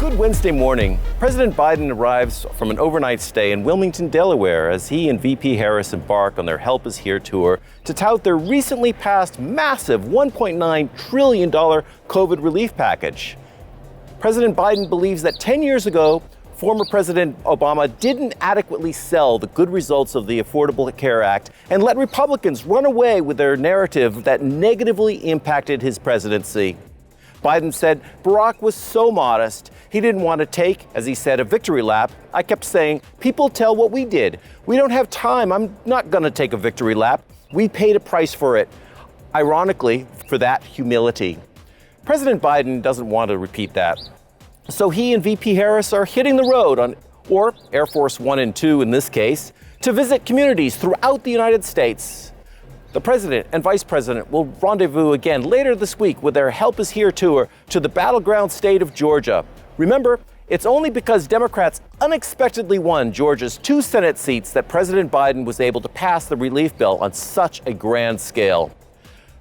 Good Wednesday morning. President Biden arrives from an overnight stay in Wilmington, Delaware, as he and VP Harris embark on their Help Is Here tour to tout their recently passed massive $1.9 trillion COVID relief package. President Biden believes that 10 years ago, former President Obama didn't adequately sell the good results of the Affordable Care Act and let Republicans run away with their narrative that negatively impacted his presidency. Biden said Barack was so modest, he didn't want to take, as he said, a victory lap. I kept saying, people tell what we did. We don't have time. I'm not going to take a victory lap. We paid a price for it. Ironically, for that humility. President Biden doesn't want to repeat that. So he and VP Harris are hitting the road or Air Force One and Two in this case, to visit communities throughout the United States. The president and vice president will rendezvous again later this week with their Help Is Here tour to the battleground state of Georgia. Remember, it's only because Democrats unexpectedly won Georgia's 2 Senate seats that President Biden was able to pass the relief bill on such a grand scale.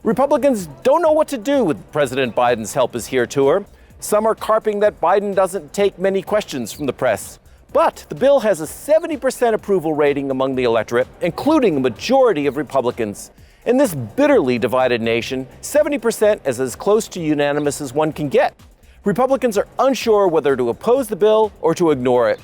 Republicans don't know what to do with President Biden's Help Is Here tour. Some are carping that Biden doesn't take many questions from the press. But the bill has a 70% approval rating among the electorate, including a majority of Republicans. In this bitterly divided nation, 70% is as close to unanimous as one can get. Republicans are unsure whether to oppose the bill or to ignore it.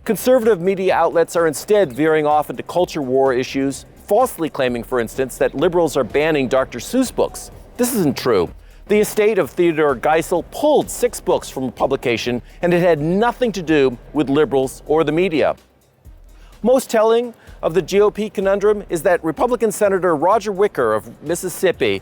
Conservative media outlets are instead veering off into culture war issues, falsely claiming, for instance, that liberals are banning Dr. Seuss books. This isn't true. The estate of Theodore Geisel pulled 6 books from publication, and it had nothing to do with liberals or the media. Most telling of the GOP conundrum is that Republican Senator Roger Wicker of Mississippi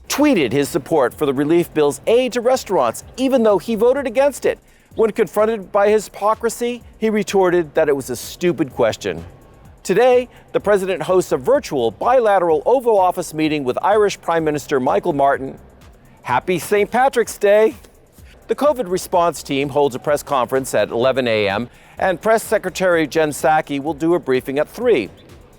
tweeted his support for the relief bill's aid to restaurants, even though he voted against it. When confronted by his hypocrisy, he retorted that it was a stupid question. Today, the president hosts a virtual bilateral Oval Office meeting with Irish Prime Minister Michael Martin. Happy St. Patrick's Day! The COVID response team holds a press conference at 11 a.m., and Press Secretary Jen Psaki will do a briefing at 3.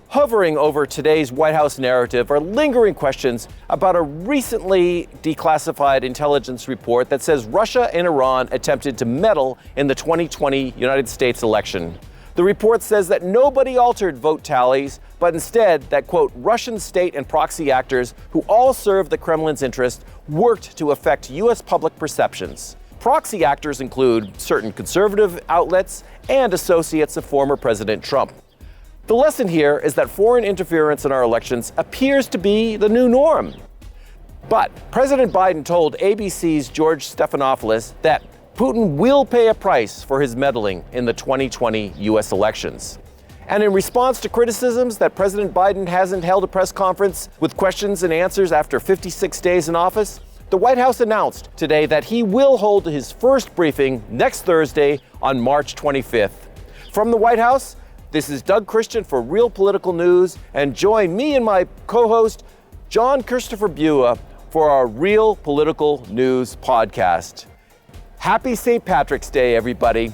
Hovering over today's White House narrative are lingering questions about a recently declassified intelligence report that says Russia and Iran attempted to meddle in the 2020 United States election. The report says that nobody altered vote tallies, but instead that, quote, Russian state and proxy actors who all serve the Kremlin's interest worked to affect U.S. public perceptions. Proxy actors include certain conservative outlets and associates of former President Trump. The lesson here is that foreign interference in our elections appears to be the new norm. But President Biden told ABC's George Stephanopoulos that Putin will pay a price for his meddling in the 2020 U.S. elections. And in response to criticisms that President Biden hasn't held a press conference with questions and answers after 56 days in office, the White House announced today that he will hold his first briefing next Thursday on March 25th. From the White House, this is Doug Christian for Real Political News, and join me and my co-host, John Christopher Bua, for our Real Political News podcast. Happy St. Patrick's Day, everybody.